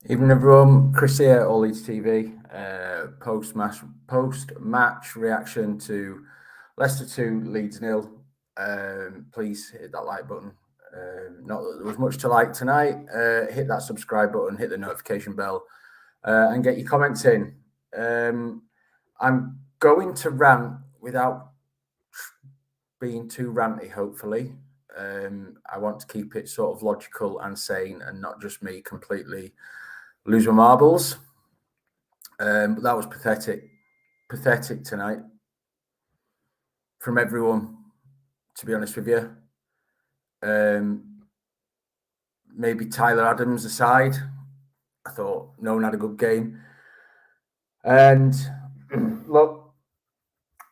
Evening, everyone. Chris here, All Leeds TV. Post-match reaction to Leicester 2, Leeds 0. Please hit that like button. Not that there was much to like tonight. Hit that subscribe button, hit the notification bell, and get your comments in. I'm going to rant without being too ranty, hopefully. I want to keep it sort of logical and sane and not just me completely lose my marbles. But that was pathetic tonight from everyone, to be honest with you. Maybe Tyler Adams aside, I thought no one had a good game. And look,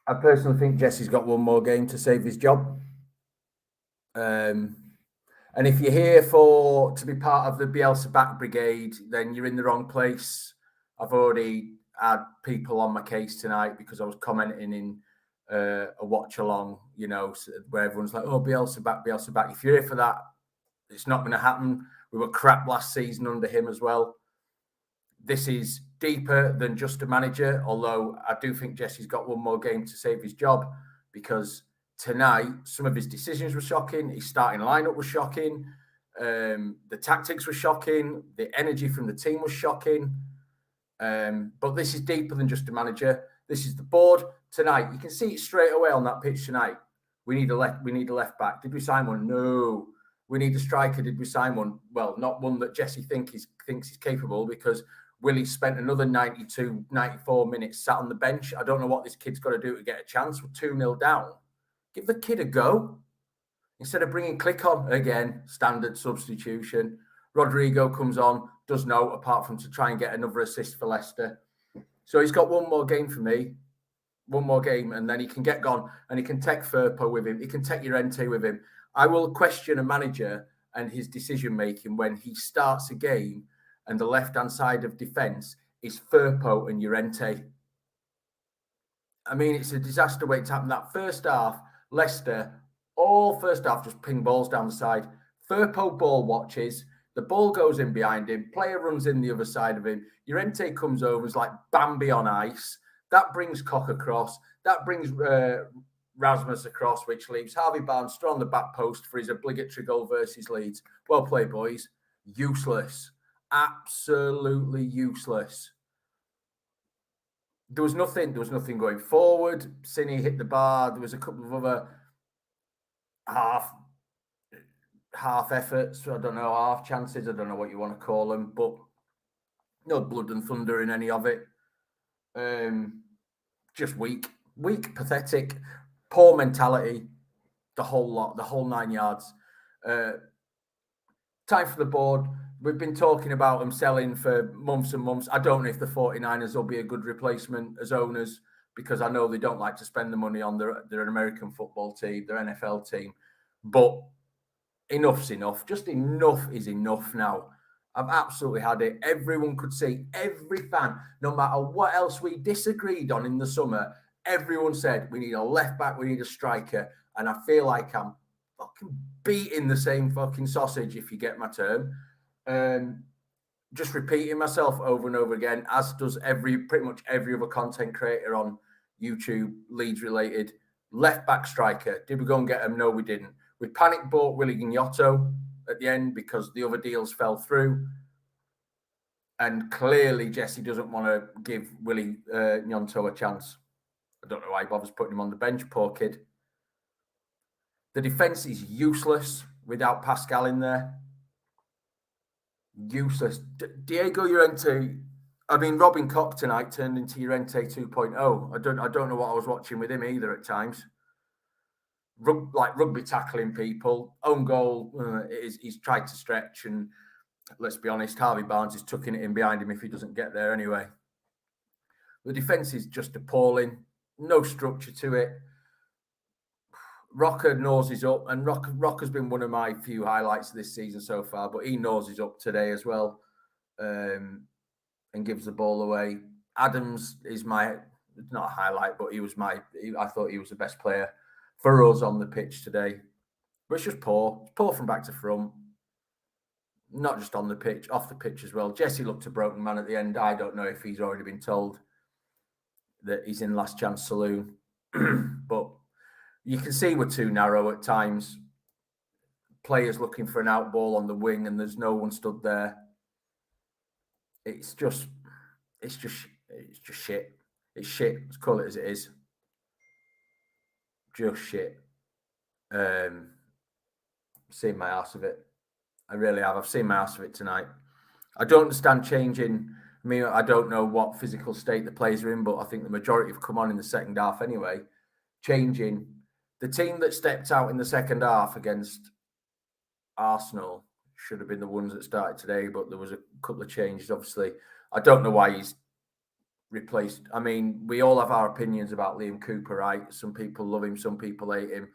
I personally think Jesse's got one more game to save his job. And if you're here to be part of the Bielsa back brigade, then you're in the wrong place. I've already had people on my case tonight because I was commenting in a watch along, where everyone's like, "Oh, Bielsa back, Bielsa back." If you're here for that, it's not going to happen. We were crap last season under him as well. This is deeper than just a manager, although I do think Jesse's got one more game to save his job, because tonight some of his decisions were shocking. His starting lineup was shocking. The tactics were shocking. The energy from the team was shocking. But this is deeper than just a manager. This is the board tonight. You can see it straight away on that pitch tonight. We need a left back. Did we sign one? No. We need a striker. Did we sign one? Well, not one that Jesse thinks he's capable, because Willie spent another 92, 94 minutes sat on the bench. I don't know what this kid's got to do to get a chance. We're 2-0 down. Give the kid a go. Instead of bringing Click on again, standard substitution. Rodrigo comes on, does no, apart from to try and get another assist for Leicester. So he's got one more game for me. One more game, and then he can get gone, and he can take Firpo with him. He can take Llorente with him. I will question a manager and his decision-making when he starts a game and the left-hand side of defence is Firpo and Llorente. I mean, it's a disaster waiting to happen. That first half, Leicester, all first half, just ping balls down the side. Firpo ball watches. The ball goes in behind him. Player runs in the other side of him. Llorente comes over, is like Bambi on ice. That brings Koch across. That brings Rasmus across, which leaves Harvey Barnes still on the back post for his obligatory goal versus Leeds. Well played, boys. Useless. Absolutely useless. There was nothing going forward. Cine hit the bar. There was a couple of other half efforts. I don't know, half chances. I don't know what you want to call them, but no blood and thunder in any of it. Just weak, pathetic, poor mentality. The whole lot, the whole 9 yards. Time for the board. We've been talking about them selling for months and months. I don't know if the 49ers will be a good replacement as owners, because I know they don't like to spend the money on their American football team, their NFL team. But enough's enough. Just enough is enough now. I've absolutely had it. Everyone could see, every fan, no matter what else we disagreed on in the summer, everyone said we need a left back, we need a striker. And I feel like I'm fucking beating the same fucking sausage, if you get my term. Just repeating myself over and over again, as does pretty much every other content creator on YouTube, Leeds related. Left back striker. Did we go and get him? No, we didn't. We panic bought Willie Gnotto at the end because the other deals fell through. And clearly Jesse doesn't want to give Willie Gnotto a chance. I don't know why he bothers putting him on the bench, poor kid. The defence is useless without Pascal in there. Useless. Diego Llorente, I mean, Robin Koch tonight turned into Llorente 2.0. I don't know what I was watching with him either at times. Like rugby tackling people. Own goal, he's tried to stretch, and let's be honest, Harvey Barnes is tucking it in behind him if he doesn't get there anyway. The defence is just appalling. No structure to it. Rocker noses up, and Rocker's been one of my few highlights of this season so far, but he noses up today as well, and gives the ball away. Adams is not a highlight, but I thought he was the best player for us on the pitch today. But it's just poor. It's poor from back to front. not just on the pitch, off the pitch as well. Jesse looked a broken man at the end. I don't know if he's already been told that he's in last chance saloon, but you can see we're too narrow at times. Players looking for an out ball on the wing, and there's no one stood there. It's just shit. It's shit. Let's call it as it is. Just shit. Seen my ass of it. I really have. I've seen my ass of it tonight. I don't understand changing. I mean, I don't know what physical state the players are in, but I think the majority have come on in the second half anyway. Changing the team that stepped out in the second half against Arsenal should have been the ones that started today, but there was a couple of changes. Obviously, I don't know why he's replaced. I mean, we all have our opinions about Liam Cooper, right? Some people love him, some people hate him.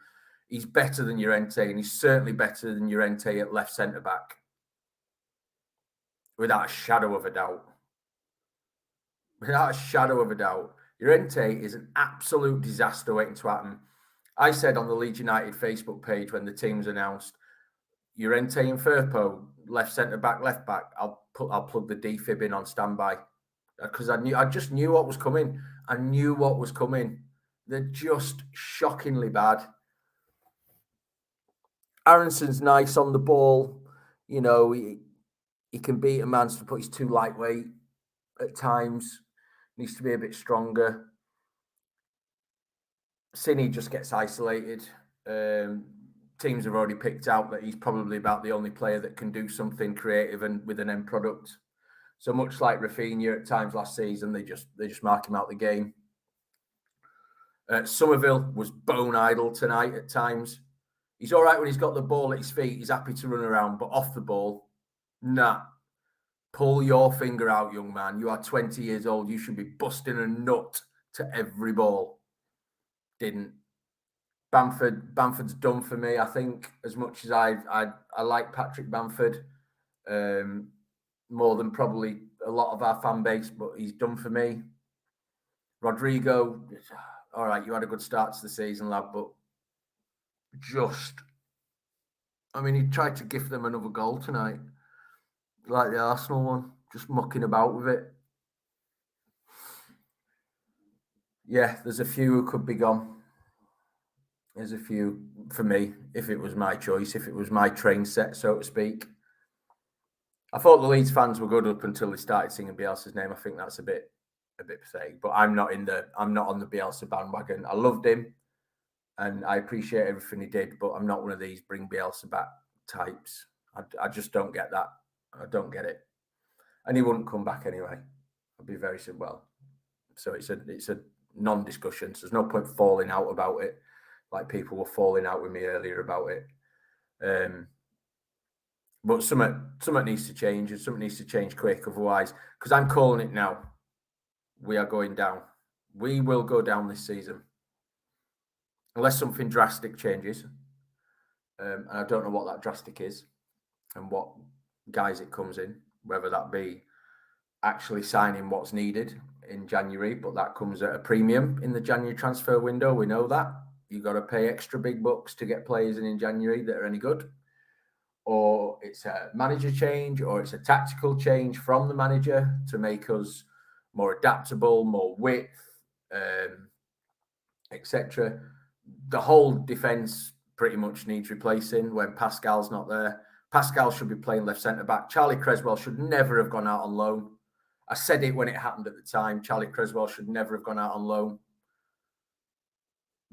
He's better than Llorente, and he's certainly better than Llorente at left centre back, without a shadow of a doubt. Without a shadow of a doubt, Llorente is an absolute disaster waiting to happen. I said on the Leeds United Facebook page when the team's announced, Llorente and Firpo, left centre back, left back. I'll plug the defib in on standby because I just knew what was coming. I knew what was coming. They're just shockingly bad. Aronson's nice on the ball. You know, he can beat a man, but he's too lightweight at times. Needs to be a bit stronger. Cini just gets isolated. Teams have already picked out that he's probably about the only player that can do something creative and with an end product. So much like Rafinha at times last season, they just mark him out the game. Somerville was bone idle tonight at times. He's all right when he's got the ball at his feet. He's happy to run around, but off the ball, nah. Pull your finger out, young man. You are 20 years old. You should be busting a nut to every ball. Didn't. Bamford's done for me. I think as much as I like Patrick Bamford more than probably a lot of our fan base, but he's done for me. Rodrigo, all right, you had a good start to the season, lad, but he tried to gift them another goal tonight, like the Arsenal one, just mucking about with it. Yeah, there's a few who could be gone. There's a few for me, if it was my choice, if it was my train set, so to speak. I thought the Leeds fans were good up until they started singing Bielsa's name. I think that's a bit pathetic. But I'm not on the Bielsa bandwagon. I loved him, and I appreciate everything he did. But I'm not one of these bring Bielsa back types. I just don't get that. I don't get it, and he wouldn't come back anyway. I'd be very simple. So it's a non-discussion. So there's no point falling out about it, like people were falling out with me earlier about it. But something needs to change, and something needs to change quick. Otherwise, because I'm calling it now, we are going down. We will go down this season. Unless something drastic changes. And I don't know what that drastic is and what guys it comes in, whether that be actually signing what's needed in January, but that comes at a premium in the January transfer window. We know that. You've got to pay extra big bucks to get players in January that are any good. Or it's a manager change, or it's a tactical change from the manager to make us more adaptable, more width, etc. The whole defence pretty much needs replacing when Pascal's not there. Pascal should be playing left centre-back. Charlie Creswell should never have gone out on loan. I said it when it happened at the time. Charlie Creswell should never have gone out on loan.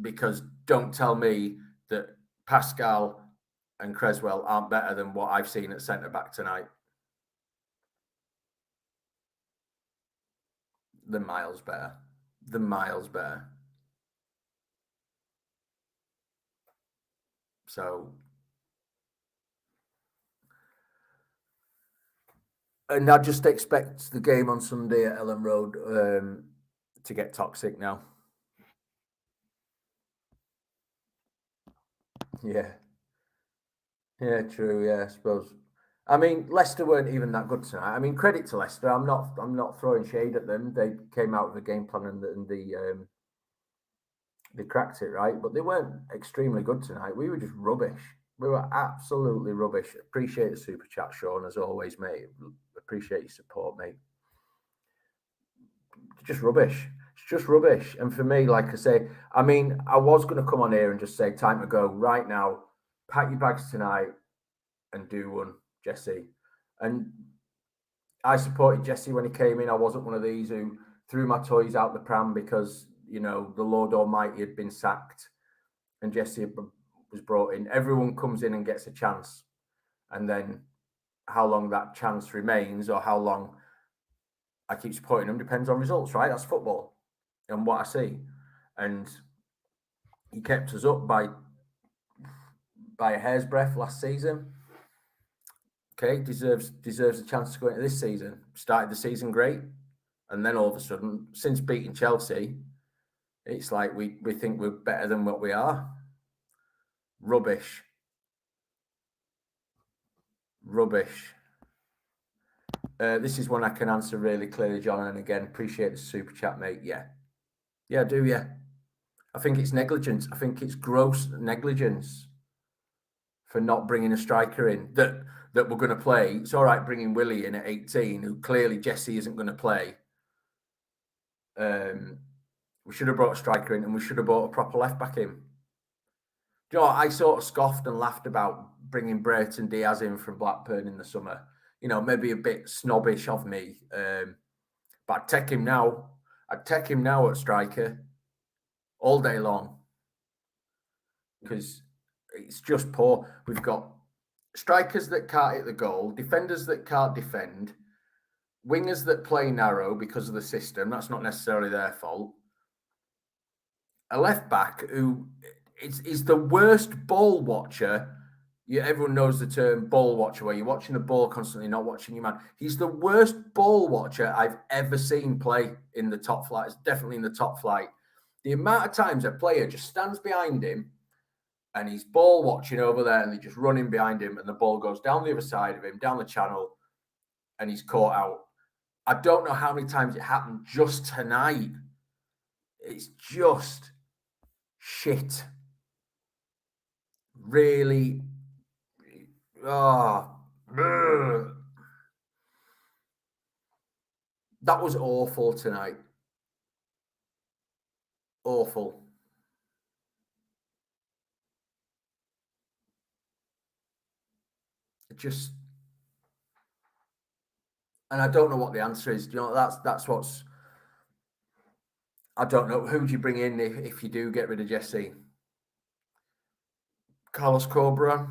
Because don't tell me that Pascal and Creswell aren't better than what I've seen at centre-back tonight. They're miles better. They're miles better. So, and I just expect the game on Sunday at Ellen Road to get toxic now. Yeah. Yeah, true. Yeah, I suppose. I mean, Leicester weren't even that good tonight. I mean, credit to Leicester. I'm not throwing shade at them. They came out with a game plan and they cracked it, right? But they weren't extremely good tonight. We were just rubbish. We were absolutely rubbish. Appreciate the super chat, Sean, as always, mate. Appreciate your support, mate. Just rubbish. It's just rubbish. And for me, like I say, I mean, I was going to come on here and just say, time to go right now. Pack your bags tonight and do one, Jesse. And I supported Jesse when he came in. I wasn't one of these who threw my toys out the pram because, you know, the Lord Almighty had been sacked and Jesse was brought in. Everyone comes in and gets a chance. And then how long that chance remains or how long I keep supporting them depends on results, right? That's football and what I see. And he kept us up by a hair's breadth last season. Okay, deserves a chance to go into this season. Started the season great. And then all of a sudden, since beating Chelsea, it's like we think we're better than what we are. Rubbish. This is one I can answer really clearly, John. And again, appreciate the super chat, mate. Yeah, I do. Yeah, I think it's negligence. I think it's gross negligence for not bringing a striker in that we're going to play. It's all right bringing Willie in at 18, who clearly Jesse isn't going to play. We should have brought a striker in, and we should have brought a proper left back in. You know, I sort of scoffed and laughed about bringing Brereton Diaz in from Blackburn in the summer. You know, maybe a bit snobbish of me, but I'd take him now. I'd take him now at striker all day long because it's just poor. We've got strikers that can't hit the goal, defenders that can't defend, wingers that play narrow because of the system. That's not necessarily their fault. A left back who is the worst ball watcher. Everyone knows the term ball watcher, where you're watching the ball constantly, not watching your man. He's the worst ball watcher I've ever seen play in the top flight. It's definitely in the top flight. The amount of times a player just stands behind him and he's ball watching over there and they're just running behind him and the ball goes down the other side of him, down the channel, and he's caught out. I don't know how many times it happened just tonight. It's just shit. Really. That was awful tonight. Awful. Just, and I don't know what the answer is. You know, that's what's. I don't know. Who do you bring in if you do get rid of Jesse? Carlos Cobra.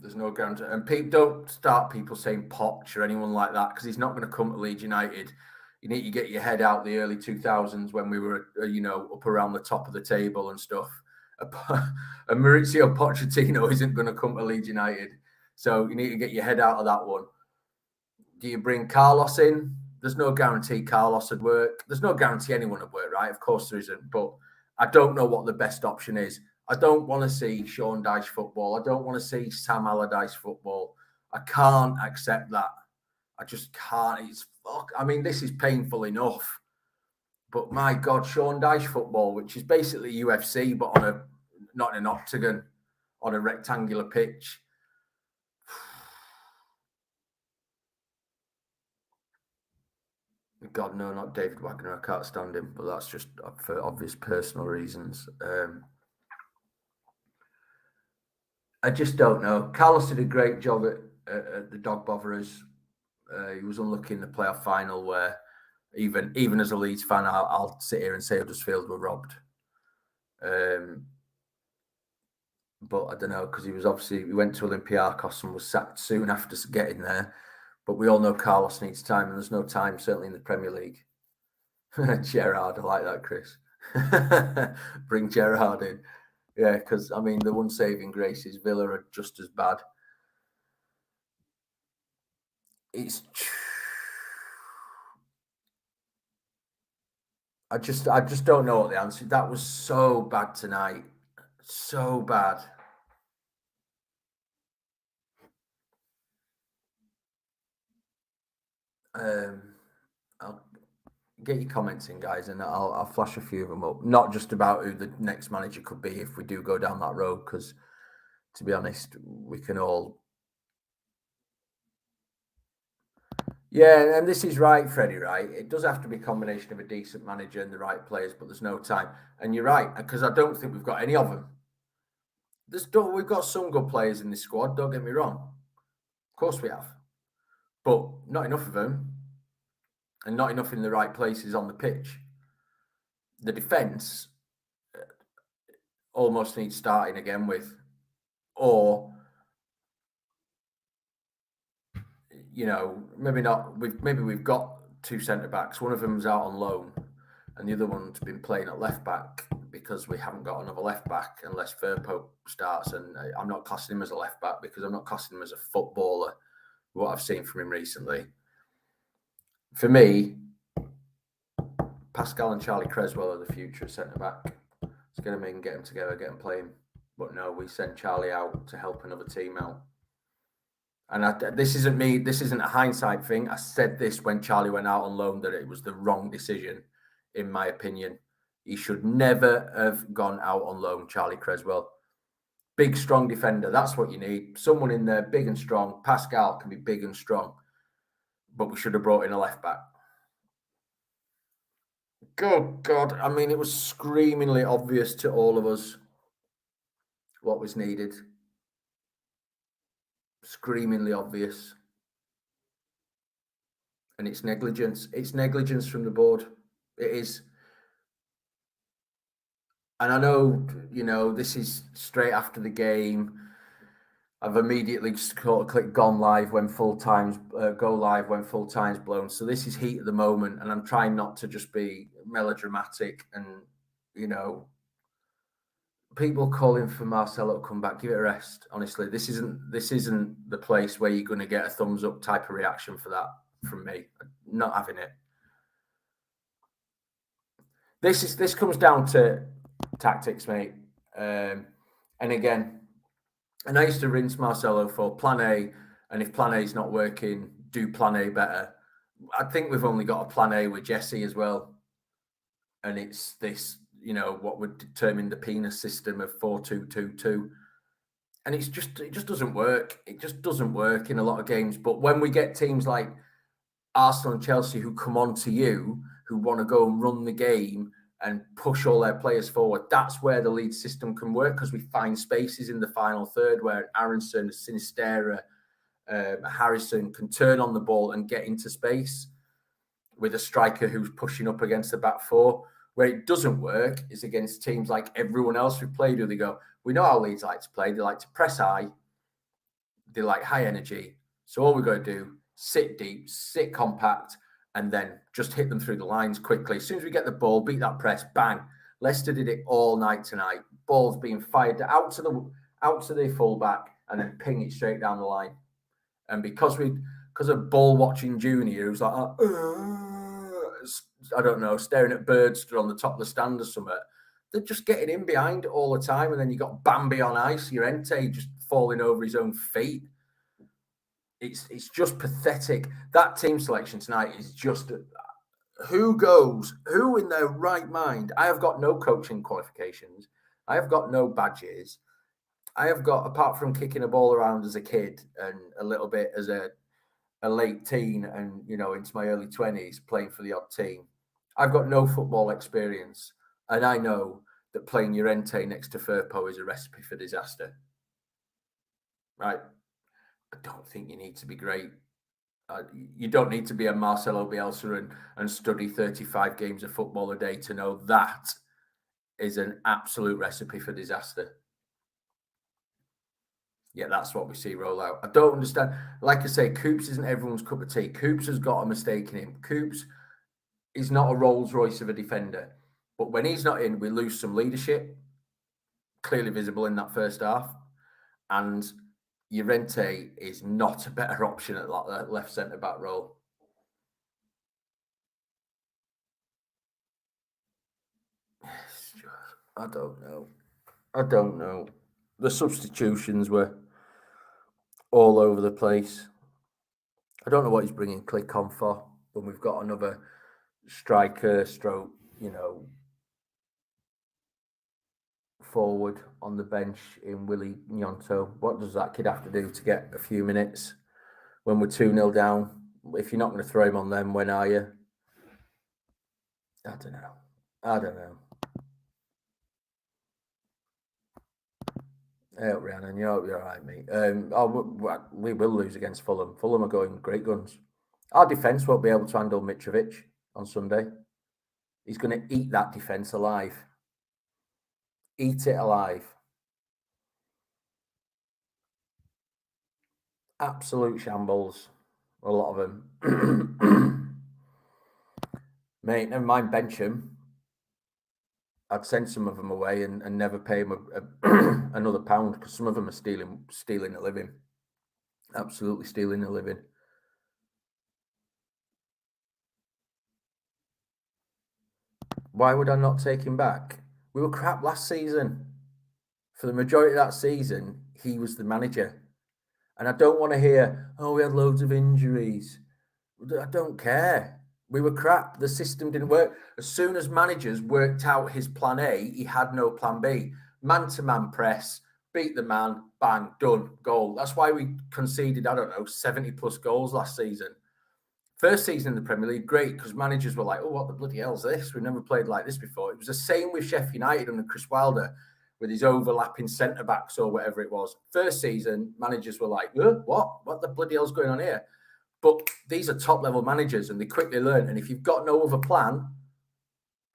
There's no guarantee. And don't start people saying Poch or anyone like that, because he's not going to come to Leeds United. You need to get your head out the early 2000s when we were, up around the top of the table and stuff. And Maurizio Pochettino isn't going to come to Leeds United. So you need to get your head out of that one. Do you bring Carlos in? There's no guarantee Carlos would work. There's no guarantee anyone would work, right? Of course there isn't. But I don't know what the best option is. I don't want to see Sean Dyche football. I don't want to see Sam Allardyce football. I can't accept that. I just can't. This is painful enough. But my God, Sean Dyche football, which is basically UFC, but not in an octagon, on a rectangular pitch. God, no, not David Wagner. I can't stand him, but that's just for obvious personal reasons. I just don't know. Carlos did a great job at the Dog Botherers. He was unlucky in the playoff final, where even as a Leeds fan, I'll sit here and say Huddersfield were robbed. But I don't know, because he went to Olympiacos and was sacked soon after getting there. But we all know Carlos needs time, and there's no time, certainly in the Premier League. Gerrard, I like that, Chris. Bring Gerrard in. Yeah, because, the one saving grace is Villa are just as bad. I just don't know what the answer is. That was so bad tonight. So bad. I'll get your comments in, guys, and I'll flash a few of them up. Not just about who the next manager could be if we do go down that road, because To be honest, we can all. Yeah, and this is right, Freddie, right? It does have to be a combination of a decent manager and the right players, but there's no time. And you're right, because I don't think we've got any of them. We've got some good players in this squad, don't get me wrong. Of course we have. But not enough of them, and not enough in the right places on the pitch. The defence almost needs starting again with, or maybe not. Maybe we've got two centre backs. One of them's out on loan, and the other one's been playing at left back because we haven't got another left back unless Firpo starts. And I'm not classing him as a left back because I'm not classing him as a footballer. What I've seen from him recently, for me, Pascal and Charlie Creswell are the future centre back. Let's get them in, get them together, get them playing. But no, we send Charlie out to help another team out. And this isn't me. This isn't a hindsight thing. I said this when Charlie went out on loan that it was the wrong decision, in my opinion. He should never have gone out on loan, Charlie Creswell. Big, strong defender. That's what you need. Someone in there, big and strong. Pascal can be big and strong. But we should have brought in a left back. Good God. I mean, it was screamingly obvious to all of us what was needed. Screamingly obvious. And it's negligence. It's negligence from the board. It is. And I know, this is straight after the game. I've immediately clicked gone live when full time's go live when full time's blown. So this is heat of the moment, and I'm trying not to just be melodramatic and people calling for Marcelo to come back. Give it a rest. Honestly, this isn't the place where you're going to get a thumbs up type of reaction for that from me. I'm not having it. This comes down to tactics, mate. And again, and I used to rinse Marcelo for plan A, and if plan A is not working, do plan A better. I think we've only got a plan A with Jesse as well. And it's this, what would determine the penis system of 4-2-2-2. And it just doesn't work. It just doesn't work in a lot of games. But when we get teams like Arsenal and Chelsea who come on to you, who want to go and run the game and push all their players forward, that's where the Leeds system can work, because we find spaces in the final third where Aronson, Sinistera, Harrison can turn on the ball and get into space with a striker who's pushing up against the back four. Where it doesn't work is against teams like everyone else we've played with. They go, we know how Leeds like to play. They like to press high. They like high energy. So all we've got to do, sit deep, sit compact, and then just hit them through the lines quickly. As soon as we get the ball, beat that press, bang. Leicester did it all night tonight. Balls being fired out to the fullback and then ping it straight down the line. And because of ball watching Junior, who's like, I don't know, staring at birds stood on the top of the stand or something, they're just getting in behind all the time. And then you got Bambi on ice, Llorente just falling over his own feet. It's just pathetic. That team selection tonight is just who in their right mind? I have got no coaching qualifications. I have got no badges. I have got, apart from kicking a ball around as a kid and a little bit as a late teen and, into my early 20s playing for the odd team, I've got no football experience. And I know that playing Llorente next to Firpo is a recipe for disaster. Right? I don't think you need to be great. You don't need to be a Marcelo Bielsa and study 35 games of football a day to know that is an absolute recipe for disaster. Yeah, that's what we see roll out. I don't understand. Like I say, Coops isn't everyone's cup of tea. Coops has got a mistake in him. Coops is not a Rolls Royce of a defender. But when he's not in, we lose some leadership, clearly visible in that first half. And Llorente is not a better option at that left centre-back role. I don't know. The substitutions were all over the place. I don't know what he's bringing Click on for when we've got another striker stroke, forward on the bench in Willie Gnonto. What does that kid have to do to get a few minutes when we're 2-0 down? If you're not going to throw him on them, when are you? I don't know. Hey, Rhiannon, you're all right, mate. We will lose against Fulham. Fulham are going great guns. Our defence won't be able to handle Mitrovic on Sunday. He's going to eat that defence alive. Eat it alive. Absolute shambles. A lot of them. Mate, never mind Bencham. I'd send some of them away and never pay them another pound, because some of them are stealing a living. Absolutely stealing a living. Why would I not take him back? We were crap last season. For the majority of that season, he was the manager. And I don't want to hear, oh, we had loads of injuries. I don't care. We were crap. The system didn't work. As soon as managers worked out his plan A, he had no plan B. Man-to-man press, beat the man, bang, done, goal. That's why we conceded, 70-plus goals last season. First season in the Premier League, great, because managers were like, oh, what the bloody hell's this? We've never played like this before. It was the same with Sheffield United under Chris Wilder, with his overlapping centre-backs or whatever it was. First season, managers were like, what? What the bloody hell's going on here? But these are top-level managers, and they quickly learn. And if you've got no other plan,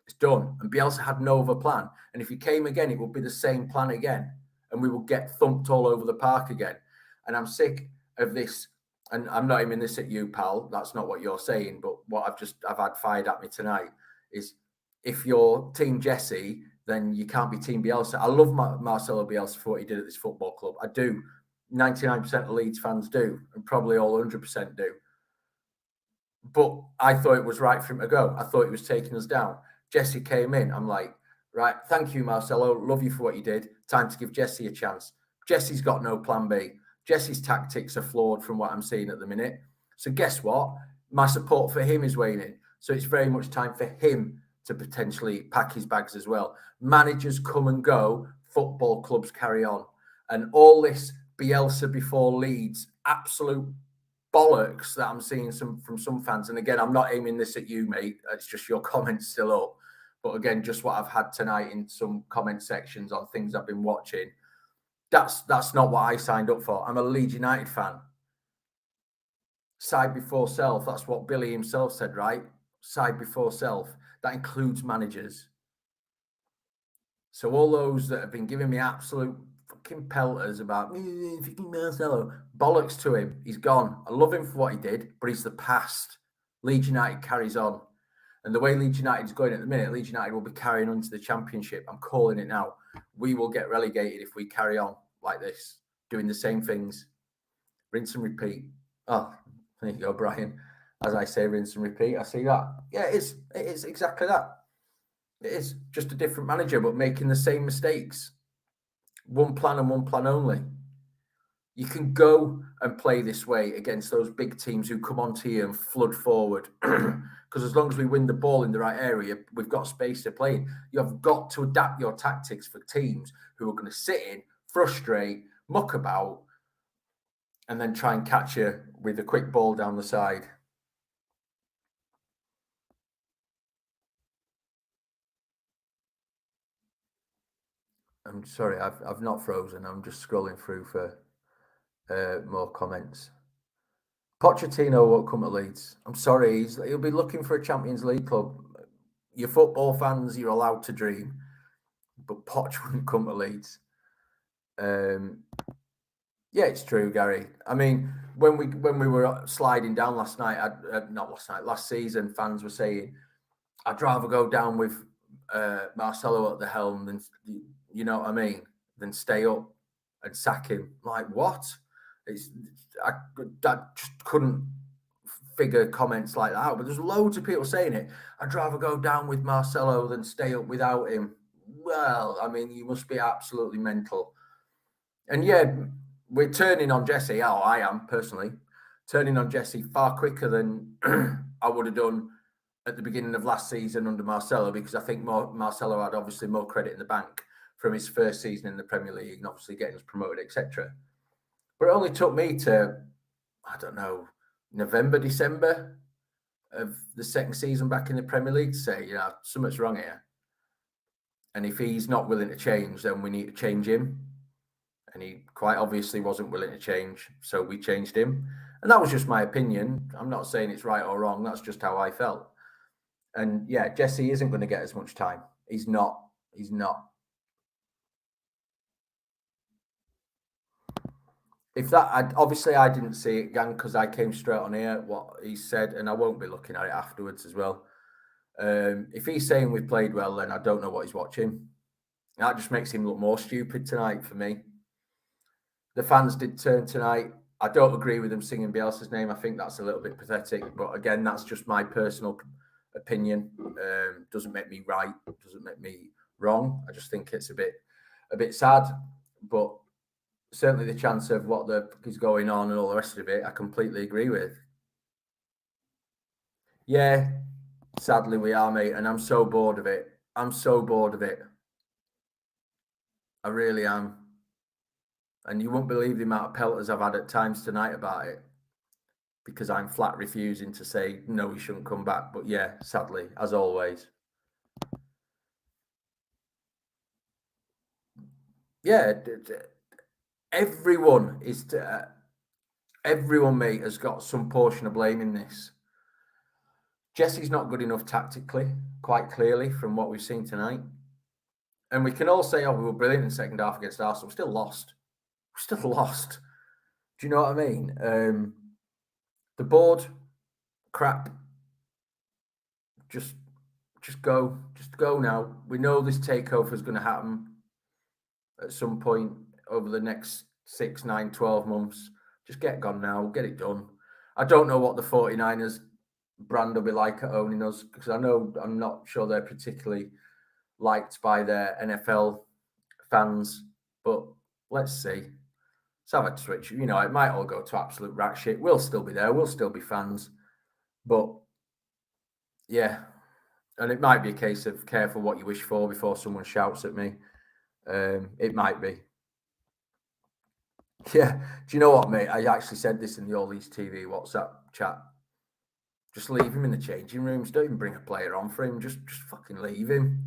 it's done. And Bielsa had no other plan. And if he came again, it would be the same plan again. And we would get thumped all over the park again. And I'm sick of this. And I'm not aiming this at you, pal. That's not what you're saying. But what I've had fired at me tonight is, if you're Team Jesse, then you can't be Team Bielsa. I love Marcelo Bielsa for what he did at this football club. I do. 99% of Leeds fans do, and probably all 100% do. But I thought it was right for him to go. I thought he was taking us down. Jesse came in. I'm like, right, thank you, Marcelo. Love you for what you did. Time to give Jesse a chance. Jesse's got no plan B. Jesse's tactics are flawed from what I'm seeing at the minute. So guess what? My support for him is waning. So it's very much time for him to potentially pack his bags as well. Managers come and go. Football clubs carry on. And all this Bielsa before Leeds, absolute bollocks that I'm seeing from some fans. And again, I'm not aiming this at you, mate. It's just your comments still up. But again, just what I've had tonight in some comment sections on things I've been watching. That's not what I signed up for. I'm a Leeds United fan. Side before self. That's what Billy himself said, right? Side before self. That includes managers. So all those that have been giving me absolute fucking pelters about fucking Marcelo, bollocks to him. He's gone. I love him for what he did, but he's the past. Leeds United carries on. And the way Leeds United is going at the minute, Leeds United will be carrying on to the Championship. I'm calling it now. We will get relegated if we carry on like this, doing the same things. Rinse and repeat. Oh, there you go, Brian. As I say, rinse and repeat. I see that. Yeah, it is exactly that. It is just a different manager, but making the same mistakes. One plan and one plan only. You can go and play this way against those big teams who come onto you and flood forward. Because as long as we win the ball in the right area, we've got space to play in. You have got to adapt your tactics for teams who are going to sit in, frustrate, muck about, and then try and catch you with a quick ball down the side. I'm sorry, I've not frozen. I'm just scrolling through for more comments. Pochettino won't come to Leeds. I'm sorry, he'll be looking for a Champions League club. Your football fans, you're allowed to dream, but Poch wouldn't come to Leeds. Yeah, it's true, Gary. I mean, when we were sliding down last season, fans were saying, I'd rather go down with Marcelo at the helm than, you know what I mean, than stay up and sack him. Like, what? I just couldn't figure comments like that out. But there's loads of people saying it. I'd rather go down with Marcelo than stay up without him. Well, I mean, you must be absolutely mental. And yeah, we're turning on Jesse. Oh, I am personally turning on Jesse far quicker than I would have done at the beginning of last season under Marcelo, because I think Marcelo had obviously more credit in the bank from his first season in the Premier League and obviously getting us promoted, etc. But it only took me to, I don't know, November, December of the second season back in the Premier League to say, something's wrong here. And if he's not willing to change, then we need to change him. And he quite obviously wasn't willing to change, so we changed him. And that was just my opinion. I'm not saying it's right or wrong. That's just how I felt. And yeah, Jesse isn't going to get as much time. He's not. If that, obviously I didn't see it, gang, because I came straight on here, what he said, and I won't be looking at it afterwards as well. If he's saying we've played well, then I don't know what he's watching. That just makes him look more stupid tonight for me. The fans did turn tonight. I don't agree with them singing Bielsa's name. I think that's a little bit pathetic. But again, that's just my personal opinion. Doesn't make me right. Doesn't make me wrong. I just think it's a bit sad. But certainly the chance of what is going on and all the rest of it, I completely agree with. Yeah, sadly we are, mate. And I'm so bored of it. I really am. And you won't believe the amount of pelters I've had at times tonight about it, because I'm flat refusing to say, no, he shouldn't come back. But yeah, sadly, as always. Yeah, everyone, mate, has got some portion of blame in this. Jesse's not good enough tactically, quite clearly, from what we've seen tonight. And we can all say, we were brilliant in the second half against Arsenal. We're still lost. Do you know what I mean? The board, crap. Just go now. We know this takeover is going to happen at some point over the next 6, 9, 12 months. Just get gone now. Get it done. I don't know what the 49ers brand will be like at owning us, because I'm not sure they're particularly liked by their NFL fans, but let's see. Let's have a switch. It might all go to absolute rat shit. We'll still be there. We'll still be fans. But yeah, and it might be a case of careful what you wish for before someone shouts at me. It might be. Yeah. Do you know what, mate? I actually said this in the All Leeds TV WhatsApp chat. Just leave him in the changing rooms. Don't even bring a player on for him. Just fucking leave him.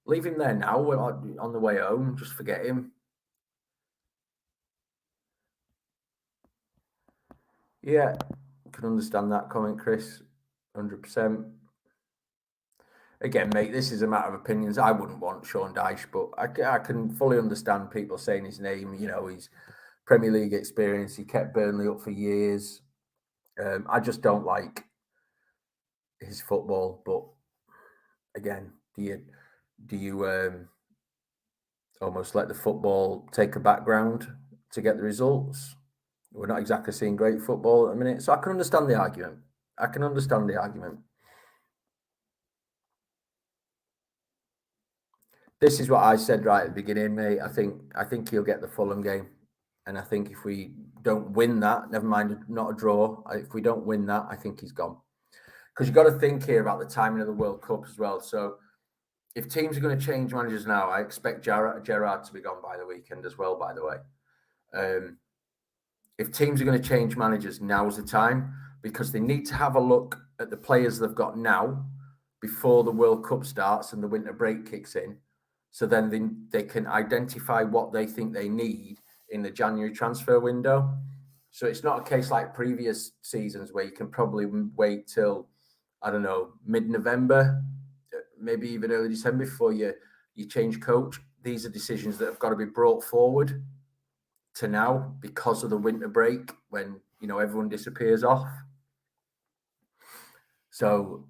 Leave him there now on the way home. Just forget him. Yeah, can understand that comment, Chris. 100%. Again, mate, this is a matter of opinions. I wouldn't want Sean Dyche, but I can fully understand people saying his name. His Premier League experience. He kept Burnley up for years. I just don't like his football. But again, do you almost let the football take a background to get the results? We're not exactly seeing great football at the minute, so I can understand the argument. This is what I said right at the beginning, mate. I think he'll get the Fulham game, and I think if we don't win that, never mind not a draw. If we don't win that, I think he's gone. Because you've got to think here about the timing of the World Cup as well. So if teams are going to change managers now, I expect Gerrard to be gone by the weekend as well, by the way. If teams are going to change managers, now's the time, because they need to have a look at the players they've got now before the World Cup starts and the winter break kicks in. So then they can identify what they think they need in the January transfer window. So it's not a case like previous seasons where you can probably wait till, I don't know, mid-November, maybe even early December before you change coach. These are decisions that have got to be brought forward to now because of the winter break when everyone disappears off. So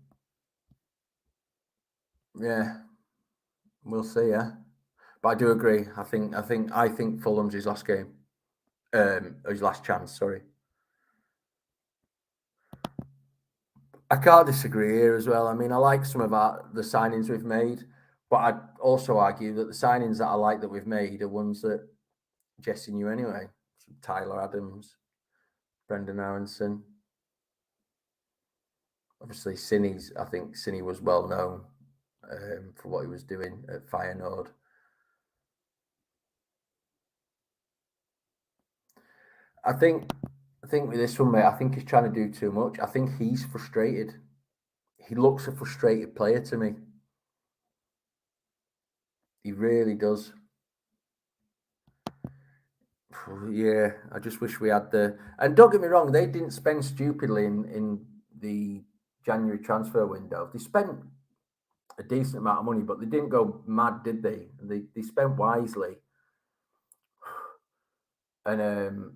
yeah, we'll see. Yeah, but I do agree. I think Fulham's his last game, his last chance. Sorry. I can't disagree here as well. I mean, I like some of the signings we've made, but I'd also argue that the signings that I like that we've made are ones that Jesse knew anyway. So Tyler Adams, Brendan Aronson. Obviously, I think Cine was well known for what he was doing at Feyenoord. I think with this one, mate, I think he's trying to do too much. I think he's frustrated. He looks a frustrated player to me. He really does. Yeah, I just wish we had the. And don't get me wrong, they didn't spend stupidly in the January transfer window. They spent a decent amount of money, but they didn't go mad, did they? They spent wisely. And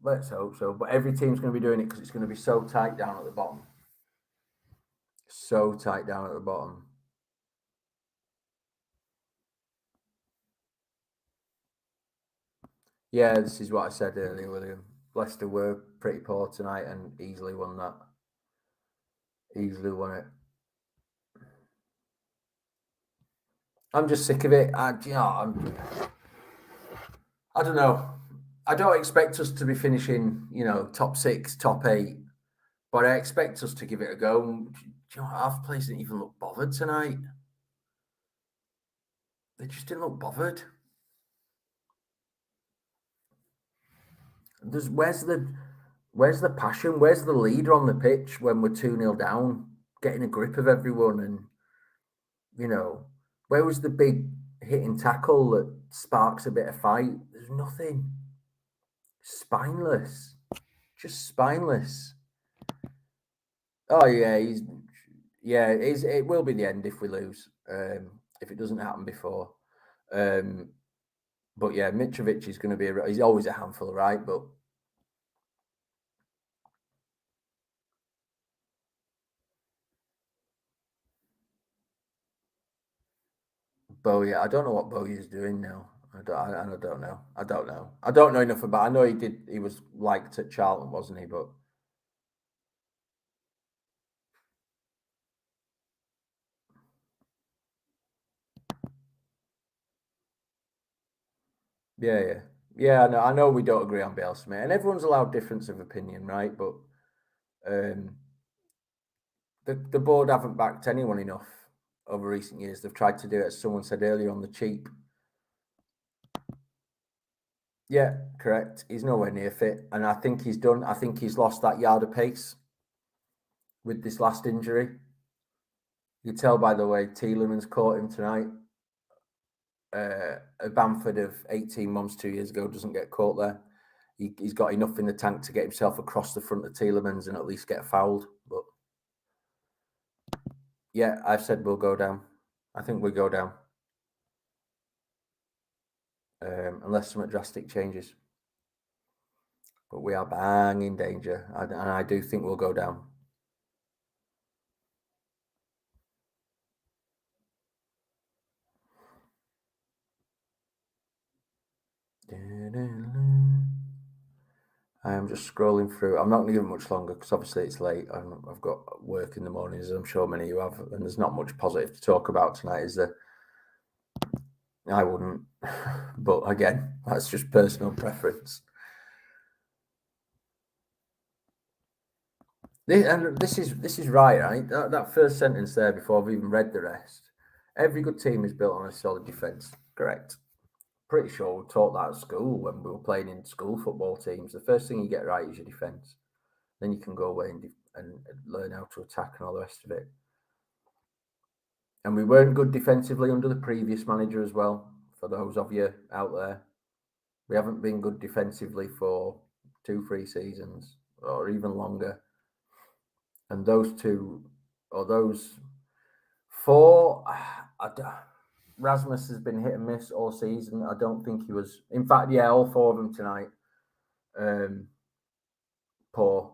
let's hope so. But every team's going to be doing it because it's going to be so tight down at the bottom. So tight down at the bottom. Yeah, this is what I said earlier, William. Leicester were pretty poor tonight and easily won that. Easily won it. I'm just sick of it. I don't know. I don't expect us to be finishing, top 6, top 8, but I expect us to give it a go. Half players didn't even look bothered tonight. They just didn't look bothered. Where's the passion? Where's the leader on the pitch when we're 2-0 down, getting a grip of everyone? And, where was the big hitting tackle that sparks a bit of fight? There's nothing. Spineless. Just spineless. Oh, yeah. It will be the end if we lose, if it doesn't happen before. But yeah, Mitrovic is going to be, he's always a handful, right? But Bowyer, I don't know what Bowyer's doing now. I don't know. I don't know enough about. I know he was liked at Charlton, wasn't he? But yeah. I know we don't agree on Bielsa, mate, and everyone's allowed difference of opinion, right? But the board haven't backed anyone enough over recent years. They've tried to do it, as someone said earlier, on the cheap. Yeah, correct. He's nowhere near fit, and I think he's done. I think he's lost that yard of pace with this last injury. You can tell by the way Tielemans caught him tonight. A Bamford of 18 months, 2 years ago, doesn't get caught there. He's got enough in the tank to get himself across the front of Tielemans and at least get fouled. But yeah, I've said we'll go down. I think we go down. Unless something drastic changes. But we are bang in danger. And I do think we'll go down. I am just scrolling through. I'm not going to give it much longer because obviously it's late. I've got work in the mornings, as I'm sure many of you have. And there's not much positive to talk about tonight, is there? I wouldn't. But again, that's just personal preference. This is right? That first sentence there before I've even read the rest. Every good team is built on a solid defence. Correct. Pretty sure we taught that at school when we were playing in school football teams. The first thing you get right is your defence. Then you can go away and learn how to attack and all the rest of it. And we weren't good defensively under the previous manager as well. For those of you out there, we haven't been good defensively for 2-3 seasons or even longer. And those 4, Rasmus has been hit and miss all season. I don't think he was. In fact, yeah, all 4 of them tonight. Poor.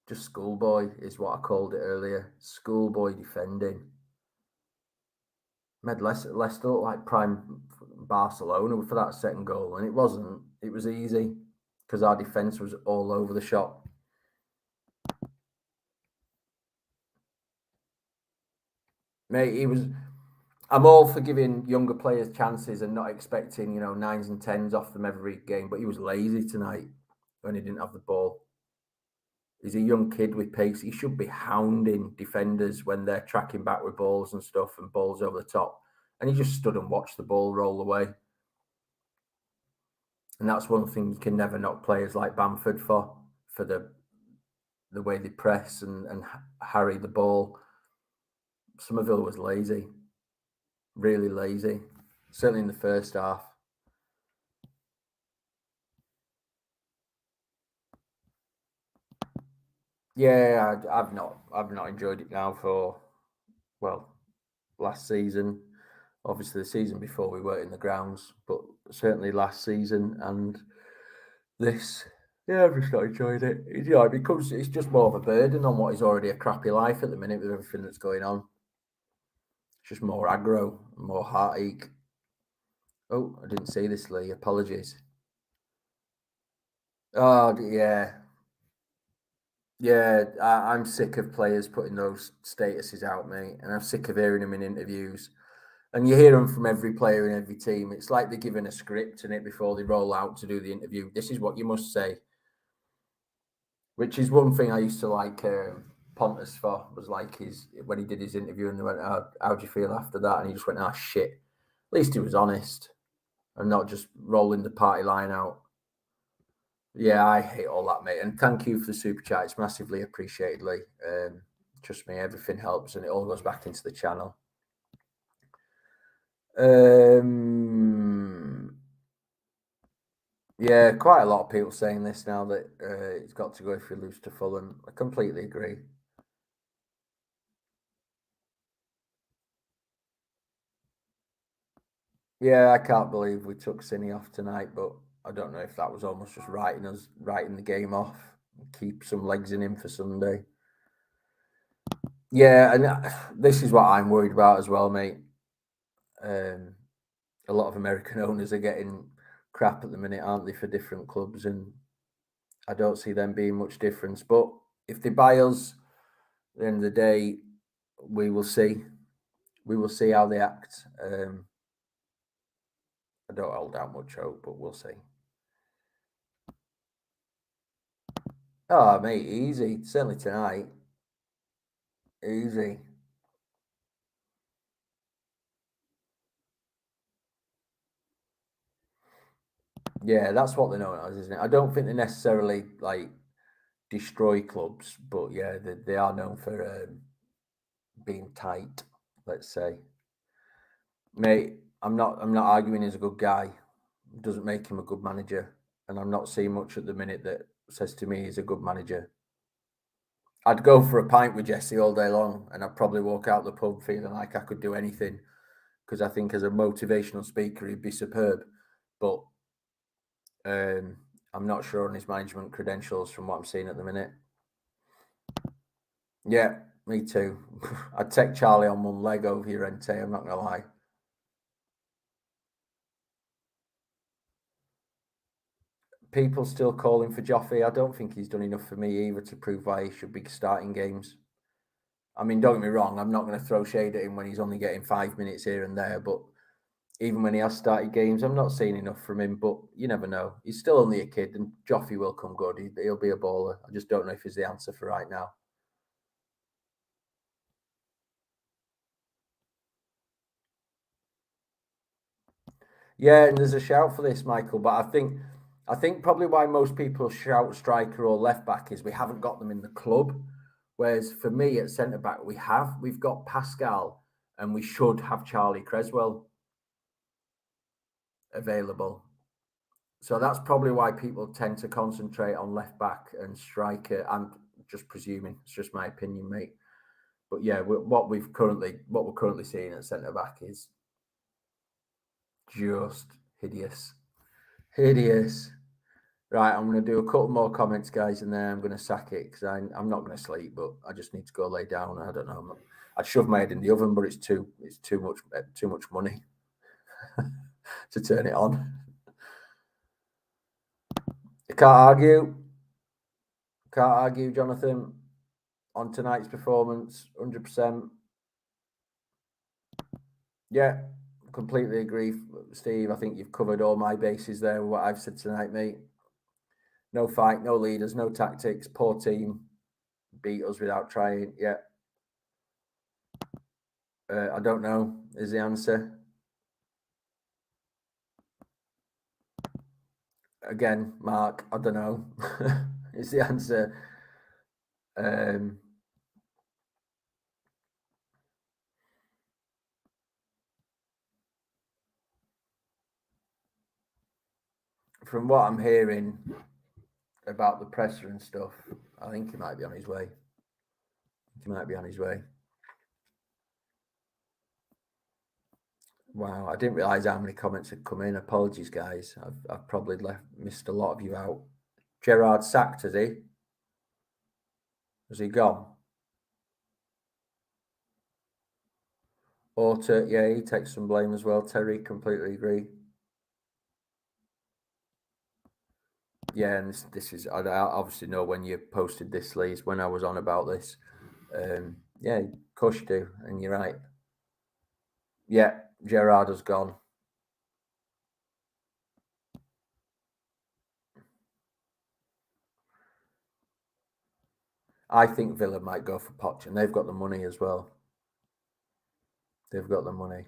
Just schoolboy is what I called it earlier. Schoolboy defending. Made Leicester look like prime Barcelona for that second goal, and it wasn't. It was easy because our defence was all over the shop. Mate, I'm all for giving younger players chances and not expecting, 9s and 10s off them every game, but he was lazy tonight when he didn't have the ball. He's a young kid with pace. He should be hounding defenders when they're tracking back with balls and stuff and balls over the top. And he just stood and watched the ball roll away. And that's one thing you can never knock players like Bamford for the way they press and harry the ball. Somerville was lazy, really lazy, certainly in the first half. Yeah, I've not enjoyed it now for, well, last season. Obviously, the season before we weren't in the grounds, but certainly last season and this. Yeah, I've just not enjoyed it. It's just more of a burden on what is already a crappy life at the minute with everything that's going on. It's just more aggro, more heartache. Oh, I didn't see this, Lee. Apologies. Oh, yeah. Yeah, I'm sick of players putting those statuses out, mate, and I'm sick of hearing them in interviews. And you hear them from every player in every team. It's like they're given a script in it before they roll out to do the interview. This is what you must say, which is one thing I used to like Pontus for, was like his when he did his interview and they went, how do you feel after that? And he just went, shit. At least he was honest and not just rolling the party line out. Yeah, I hate all that, mate. And thank you for the super chat. It's massively appreciated, Lee. Trust me, everything helps and it all goes back into the channel. Yeah, quite a lot of people saying this now that it's got to go if we lose to Fulham. I completely agree. Yeah, I can't believe we took Cine off tonight, but I don't know if that was almost just writing the game off, keep some legs in him for Sunday. Yeah, and this is what I'm worried about as well, mate. A lot of American owners are getting crap at the minute, aren't they, for different clubs, and I don't see them being much difference. But if they buy us, at the end of the day, we will see. We will see how they act. I don't hold out much hope, but we'll see. Oh, mate, easy. Certainly tonight. Easy. Yeah, that's what they're known as, isn't it? I don't think they necessarily like destroy clubs, but yeah, they are known for being tight. Let's say, mate. I'm not arguing he's a good guy. It doesn't make him a good manager, and I'm not seeing much at the minute that says to me he's a good manager. I'd go for a pint with Jesse all day long, and I'd probably walk out the pub feeling like I could do anything because I think as a motivational speaker he'd be superb. But I'm not sure on his management credentials from what I'm seeing at the minute. Yeah, me too. I'd take Charlie on one leg over Llorente, I'm not going to lie. People still calling for Joffrey. I don't think he's done enough for me either to prove why he should be starting games. I mean, don't get me wrong, I'm not going to throw shade at him when he's only getting 5 minutes here and there, but even when he has started games, I'm not seeing enough from him, but you never know. He's still only a kid and Joffrey will come good. He'll be a baller. I just don't know if he's the answer for right now. Yeah, and there's a shout for this, Michael, but I think probably why most people shout striker or left back is we haven't got them in the club. Whereas for me at centre back, we've got Pascal and we should have Charlie Creswell available. So that's probably why people tend to concentrate on left back and striker. I'm just presuming, it's just my opinion, mate. But yeah, what we're currently seeing at centre back is just hideous, hideous. Right, I'm going to do a couple more comments, guys, and then I'm going to sack it because I'm not going to sleep, but I just need to go lay down. I don't know. I'd shove my head in the oven, but it's too much money to turn it on. I can't argue. Can't argue, Jonathan, on tonight's performance. 100%. Yeah, completely agree, Steve. I think you've covered all my bases there with what I've said tonight, mate. No fight, no leaders, no tactics, poor team, beat us without trying. Yeah. I don't know is the answer. Again, Mark, I don't know. Is the answer. From what I'm hearing about the presser and stuff, I think he might be on his way. Wow, I didn't realise how many comments had come in. Apologies, guys. I've probably missed a lot of you out. Gerrard sacked, has he? Has he gone? Orta, yeah, he takes some blame as well. Terry, completely agree. Yeah, and this is, I obviously know when you posted this, Leeds, when I was on about this. Yeah, of course you do, and you're right. Yeah, Gerrard has gone. I think Villa might go for Poch, and they've got the money as well. They've got the money.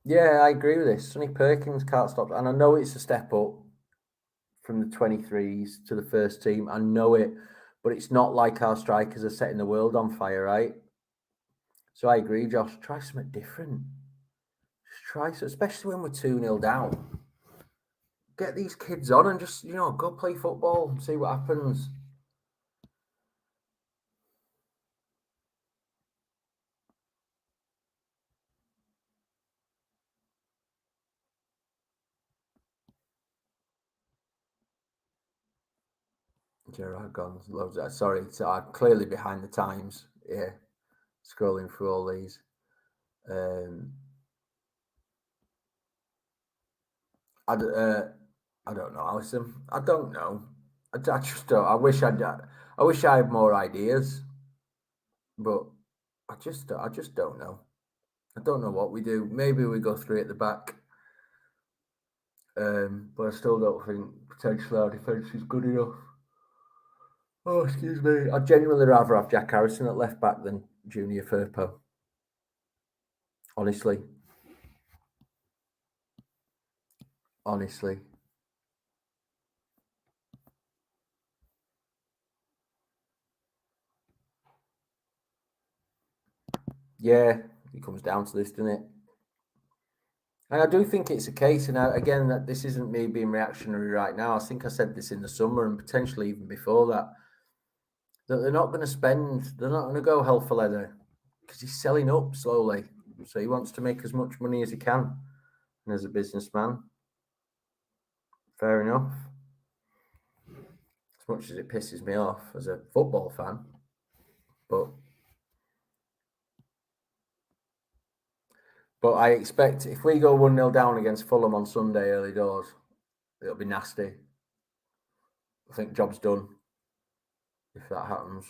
Yeah, I agree with this. Sonny Perkins can't stop, and I know it's a step up from the 23s to the first team. I know it, but it's not like our strikers are setting the world on fire, right? So I agree, Josh. Try something different. Just try, especially when we're 2-0 down. Get these kids on and just, go play football and see what happens. Gerard gone, loads of that. Sorry, so I'm clearly behind the times. Yeah, scrolling through all these. I don't know, Alison. I don't know. I just don't. I wish I had more ideas, but I just don't know. I don't know what we do. Maybe we go three at the back, but I still don't think potentially our defence is good enough. Oh, excuse me. I'd genuinely rather have Jack Harrison at left back than Junior Firpo. Honestly. Yeah, it comes down to this, doesn't it? And I do think it's a case, and again, that this isn't me being reactionary right now. I think I said this in the summer and potentially even before that, that they're not going to go hell for leather because he's selling up slowly. So he wants to make as much money as he can. And as a businessman, fair enough. As much as it pisses me off as a football fan, but I expect if we go 1-0 down against Fulham on Sunday early doors, it'll be nasty. I think job's done if that happens.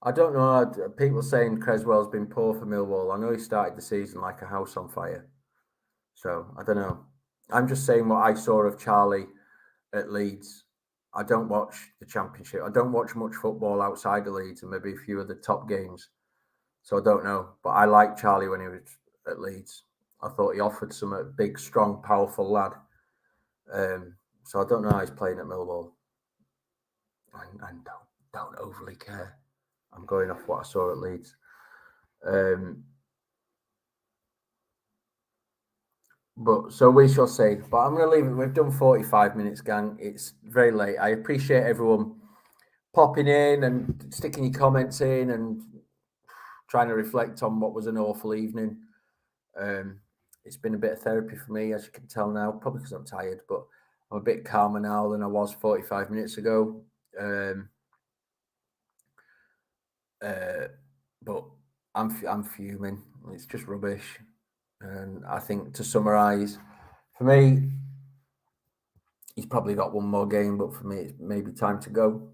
I don't know. People saying Creswell's been poor for Millwall. I know he started the season like a house on fire. So I don't know. I'm just saying what I saw of Charlie at Leeds. I don't watch the Championship. I don't watch much football outside of Leeds and maybe a few of the top games. So I don't know. But I liked Charlie when he was at Leeds. I thought he offered some big, strong, powerful lad. So I don't know how he's playing at Millwall. And don't overly care. I'm going off what I saw at Leeds. But so we shall see. But I'm going to leave it. We've done 45 minutes, gang. It's very late. I appreciate everyone popping in and sticking your comments in and trying to reflect on what was an awful evening. It's been a bit of therapy for me, as you can tell now, probably because I'm tired, but I'm a bit calmer now than I was 45 minutes ago. But I'm fuming. It's just rubbish. And I think to summarise, for me, he's probably got one more game, but for me, it's maybe time to go.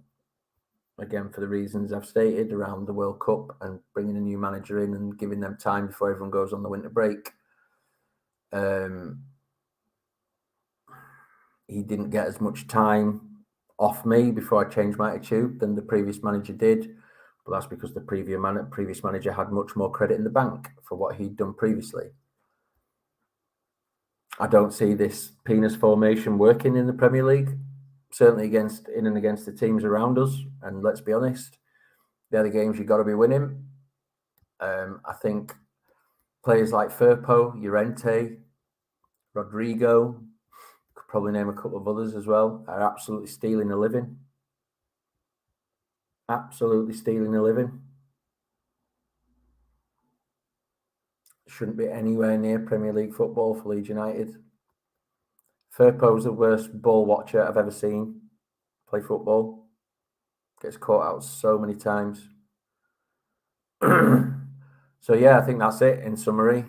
Again, for the reasons I've stated around the World Cup and bringing a new manager in and giving them time before everyone goes on the winter break. He didn't get as much time off me before I changed my attitude than the previous manager did. But that's because the previous manager had much more credit in the bank for what he'd done previously. I don't see this penis formation working in the Premier League, certainly in and against the teams around us. And let's be honest, they're the games you've got to be winning. I think players like Firpo, Llorente, Rodrigo, could probably name a couple of others as well, are absolutely stealing a living. Absolutely stealing a living. Shouldn't be anywhere near Premier League football for Leeds United. Firpo's the worst ball watcher I've ever seen play football. Gets caught out so many times. So yeah, I think that's it in summary.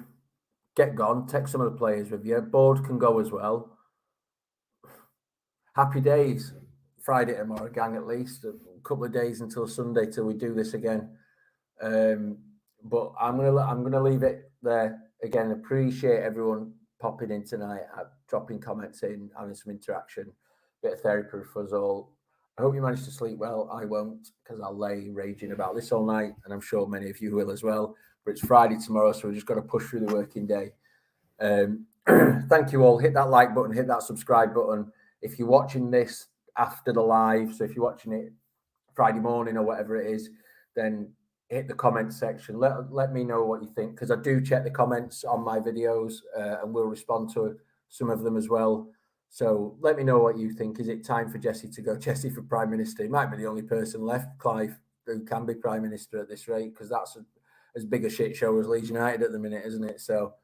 Get gone, take some of the players with you. Board can go as well. Happy days. Friday tomorrow, gang, at least. A couple of days until Sunday till we do this again. But I'm gonna leave it there. Again, appreciate everyone popping in tonight, dropping comments in, having some interaction, bit of therapy for us all. I hope you managed to sleep well. I won't, because I'll lay raging about this all night, and I'm sure many of you will as well. But it's Friday tomorrow, so we've just got to push through the working day. Thank you all. Hit that like button, hit that subscribe button. If you're watching this after the live, so if you're watching it Friday morning or whatever it is, then hit the comment section. Let me know what you think, because I do check the comments on my videos and we'll respond to some of them as well. So let me know what you think. Is it time for Jesse to go? Jesse for Prime Minister. He might be the only person left, Clive, who can be Prime Minister at this rate, because that's as big a shit show as Leeds United at the minute, isn't it? So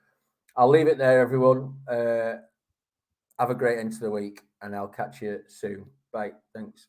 I'll leave it there, everyone. Have a great end to the week, and I'll catch you soon. Bye. Thanks.